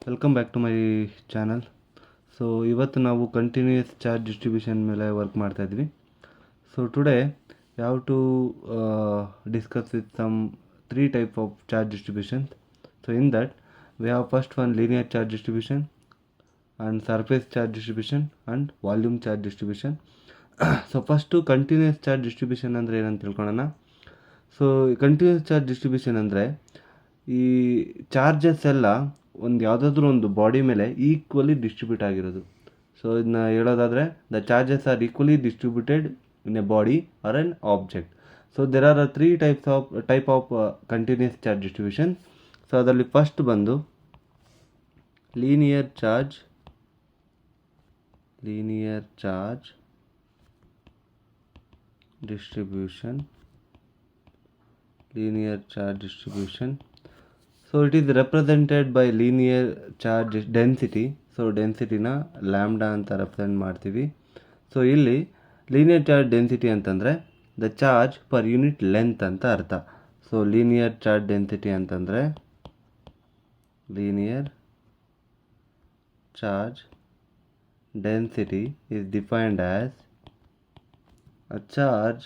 Welcome back to my channel. So ಇವತ್ತು ನಾವು continuous charge distribution ಮೇಲೆ ವರ್ಕ್ ಮಾಡ್ತಾ ಇದ್ವಿ. ಸೊ ಟುಡೇ ಯಾವ to discuss with some 3 type of charge distribution. So in that we have first one linear charge distribution and surface charge distribution and volume charge distribution. So first continuous charge distribution ಅಂದರೆ ಏನಂತ ತಿಳ್ಕೊಳ್ಳೋಣ. So continuous charge distribution ಅಂದರೆ ಈ charges ಎಲ್ಲ ಒಂದು ಯಾವುದಾದ್ರೂ ಒಂದು body ಮೇಲೆ ಈಕ್ವಲಿ ಡಿಸ್ಟ್ರಿಬ್ಯೂಟ್ ಆಗಿರೋದು. ಸೊ ಇದನ್ನ ಹೇಳೋದಾದರೆ the charges are equally distributed in a body or an object. So there are 3 type of continuous charge distribution. So ಅದರಲ್ಲಿ ಫಸ್ಟ್ ಬಂದು linear charge distribution. So it is represented by linear charge density. So ಡೆನ್ಸಿಟಿನ lambda ಅಂತ represent ಮಾಡ್ತೀವಿ. So ಇಲ್ಲಿ linear charge density ಅಂತಂದರೆ the charge per unit length ಅಂತ ಅರ್ಥ. So linear charge density ಅಂತಂದರೆ linear charge density is defined as a charge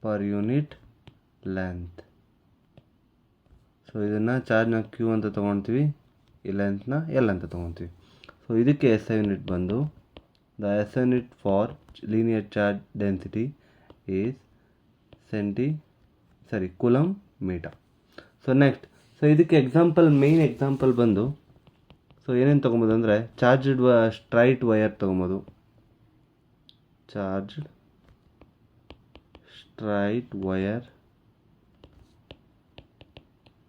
per unit length. So ಇದನ್ನು ಚಾರ್ಜ್ನ ಕ್ಯೂ ಅಂತ ತೊಗೊಳ್ತೀವಿ, ಈ ಲೆಂತ್ನ ಎಲ್ ಅಂತ ತೊಗೊಳ್ತೀವಿ. ಸೊ ಇದಕ್ಕೆ ಎಸ್ ಐ ಯೂನಿಟ್ ಬಂದು the S I unit for linear charge density is coulomb meter. So next, so ಇದಕ್ಕೆ ಮೇನ್ ಎಕ್ಸಾಂಪಲ್ ಬಂದು ಸೊ ಏನೇನು ತೊಗೊಬೋದು ಅಂದರೆ ಚಾರ್ಜ್ಡ್ ಸ್ಟ್ರೈಟ್ ವಯರ್ ತೊಗೊಬೋದು, charged straight wire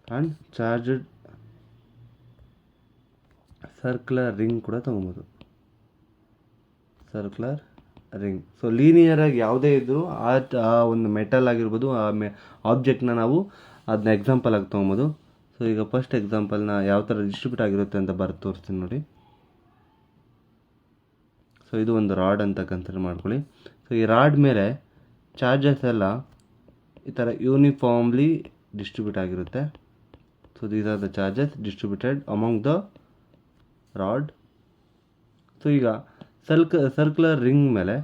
and charged circular ring ಕೂಡ ತೊಗೊಬೋದು, ಸರ್ಕ್ಯುಲರ್ ರಿಂಗ್. ಸೊ ಲೀನಿಯರಾಗಿ ಯಾವುದೇ ಇದ್ದರೂ ಆ ಒಂದು ಮೆಟಲ್ ಆಗಿರ್ಬೋದು, ಆ ಆಬ್ಜೆಕ್ಟ್ನ ನಾವು ಅದನ್ನ ಎಕ್ಸಾಂಪಲ್ ಆಗಿ ತೊಗೊಬೋದು. ಸೊ ಈಗ ಫಸ್ಟ್ ಎಕ್ಸಾಂಪಲ್ನ ಯಾವ ಥರ ಡಿಸ್ಟ್ರಿಬ್ಯೂಟ್ ಆಗಿರುತ್ತೆ ಅಂತ ಬರೆದು ತೋರಿಸ್ತೀನಿ ನೋಡಿ. ಸೊ ಇದು ಒಂದು ರಾಡ್ ಅಂತ ಕನ್ಸಿಡರ್ ಮಾಡ್ಕೊಳ್ಳಿ. ಸೊ ಈ ರಾಡ್ ಮೇಲೆ ಚಾರ್ಜಸ್ ಎಲ್ಲ ಈ ಥರ ಯೂನಿಫಾರ್ಮ್ಲಿ ಡಿಸ್ಟ್ರಿಬ್ಯೂಟ್ ಆಗಿರುತ್ತೆ. So these are the charges distributed among the rod. So ಈಗ ಸರ್ಕ್ಯುಲರ್ ರಿಂಗ್ ಮೇಲೆ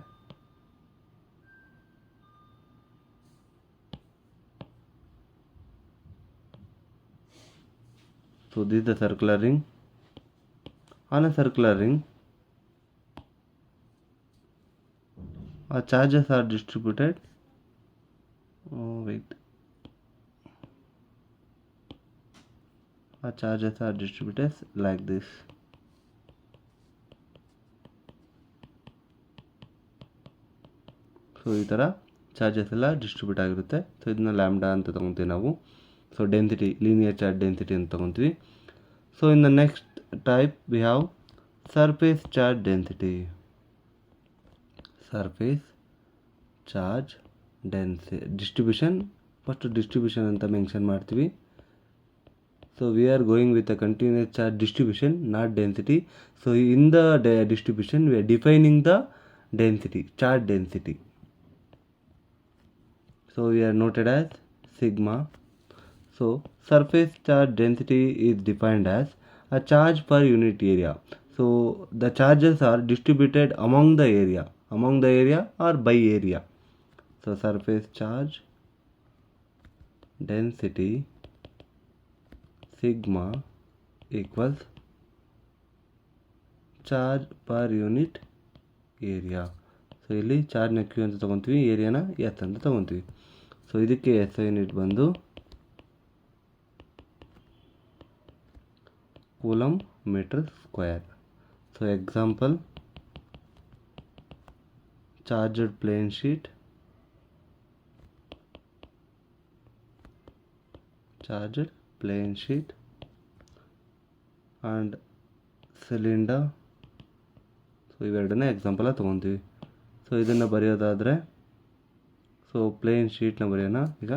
so this is the circular ring. On a circular ring charges are distributed charges are distributed like this. So ಈ ಥರ charges ಎಲ್ಲ distribute ಆಗಿರುತ್ತೆ. So ಇದನ್ನ lambda ಅಂತ ತೊಗೊತೀವಿ ನಾವು. So density, linear charge density ಅಂತ ತೊಗೊತೀವಿ. So in the next type we have surface charge density. Surface charge distribution, first distribution ಅಂತ ಮೆನ್ಷನ್ ಮಾಡ್ತೀವಿ. So we are going with a continuous charge distribution, not density. So in the distribution we are defining the density, charge density. So we are noted as sigma. So surface charge density is defined as a charge per unit area. So the charges are distributed among the area or by area. So surface charge density sigma equals charge per unit area. So ಇಲ್ಲಿ ಚಾರ್ಜ್ನ Q ಅಂತ ತೊಗೊತೀವಿ, ಏರಿಯಾನ S ಅಂತ ತೊಗೊತೀವಿ. So ಇದಕ್ಕೆ S I unit ಬಂದು coulomb metre square. So example charged plane sheet and cylinder. So ಇವೆರಡನ್ನೇ ಎಕ್ಸಾಂಪಲಾಗಿ ತೊಗೊತೀವಿ. ಸೊ ಇದನ್ನು ಬರೆಯೋದಾದರೆ ಸೊ ಪ್ಲೇನ್ ಶೀಟ್ನ ಬರೆಯೋಣ. ಈಗ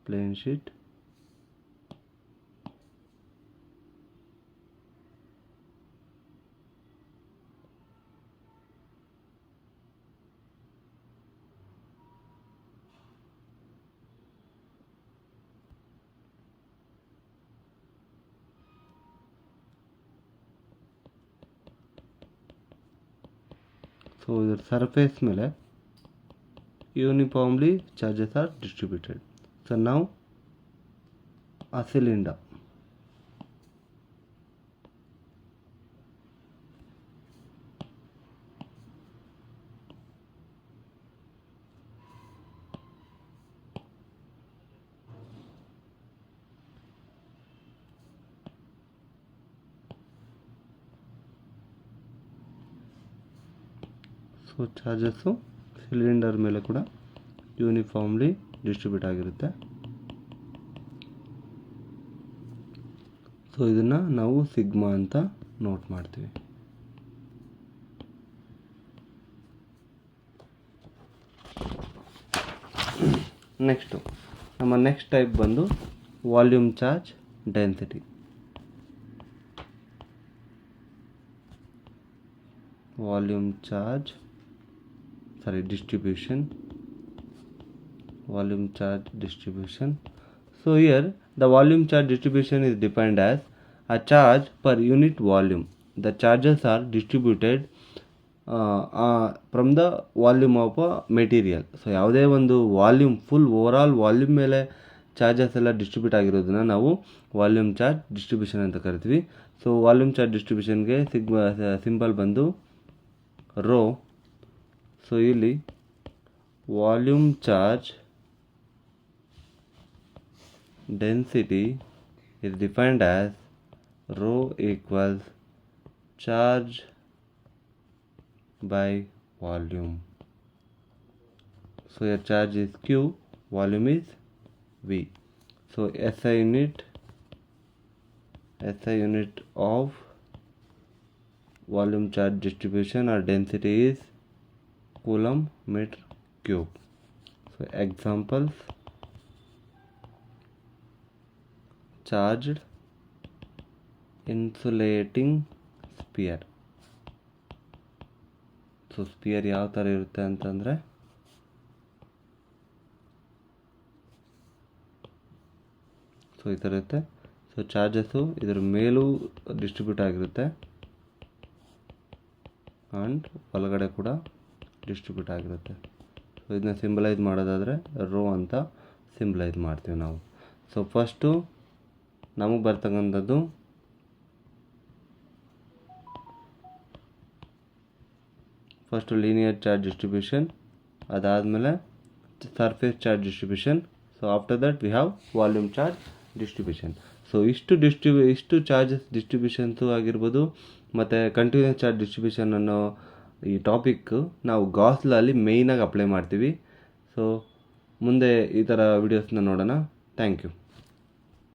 ಪ್ಲೇನ್ ಶೀಟ್, ಸೊ ಇದರ ಸರ್ಫೇಸ್ ಮೇಲೆ uniformly charges are distributed. So ನಾವು a cylinder. So charges cylinder ಮೇಲೆ ಕೂಡ ಯೂನಿಫಾರ್ಮ್ಲಿ ಡಿಸ್ಟ್ರಿಬ್ಯೂಟ್ ಆಗಿರುತ್ತೆ. ಸೊ ಇದನ್ನು ನಾವು ಸಿಗ್ಮಾ ಅಂತ ನೋಟ್ ಮಾಡ್ತೀವಿ. ನೆಕ್ಸ್ಟು ನಮ್ಮ ನೆಕ್ಸ್ಟ್ ಟೈಪ್ ಬಂದು volume charge density. Distribution. Volume charge distribution. So here the volume charge distribution is defined as a charge per unit volume. The charges are distributed from the volume of a material. So ಯಾವುದೇ ಒಂದು volume full overall volume ಮೇಲೆ charges ಎಲ್ಲ distribute ಆಗಿರೋದನ್ನ ನಾವು volume charge distribution ಅಂತ ಕರಿತೀವಿ. So volume charge ಡಿಸ್ಟ್ರಿಬ್ಯೂಷನ್ಗೆ symbol ಬಂದು rho. So ಇಲ್ಲಿ volume charge density is defined as rho equals charge by volume. So your charge is Q, volume is V. So SI unit of volume charge distribution or density is coulomb meter cube. So examples: charged insulating sphere. So sphere ಯಾವ ಥರ ಇರುತ್ತೆ ಅಂತಂದರೆ so ಈ ಥರ ಇರುತ್ತೆ. So charges ಇದರ ಮೇಲೂ distribute ಆಗಿರುತ್ತೆ ಆ್ಯಂಡ್ ಒಳಗಡೆ ಕೂಡ ಡಿಸ್ಟ್ರಿಬ್ಯೂಟ್ ಆಗಿರುತ್ತೆ. ಸೊ ಇದನ್ನ ಸಿಂಬಲೈಸ್ ಮಾಡೋದಾದರೆ ರೋ ಅಂತ ಸಿಂಬಲೈಸ್ ಮಾಡ್ತೀವಿ ನಾವು. ಸೊ ಫಸ್ಟು ನಮಗೆ ಬರ್ತಕ್ಕಂಥದ್ದು ಫಸ್ಟು ಲೀನಿಯರ್ ಚಾರ್ಜ್ ಡಿಸ್ಟ್ರಿಬ್ಯೂಷನ್, ಅದಾದಮೇಲೆ surface charge distribution. So after that we have volume charge distribution. So ಇಷ್ಟು ಚಾರ್ಜಸ್ ಡಿಸ್ಟ್ರಿಬ್ಯೂಷನ್ಸು ಆಗಿರ್ಬೋದು ಮತ್ತು ಕಂಟಿನ್ಯೂಸ್ ಚಾರ್ಜ್ ಡಿಸ್ಟ್ರಿಬ್ಯೂಷನ್ ಅನ್ನೋ ಈ ಟಾಪಿಕ್ ನಾವು ಗಾಸ್ ಲಾಲ್ಲಿ ಮೇಯ್ನಾಗಿ ಅಪ್ಲೈ ಮಾಡ್ತೀವಿ. ಸೊ ಮುಂದೆ ಈ ಥರ ವಿಡಿಯೋಸ್ನ ನೋಡೋಣ. Thank you.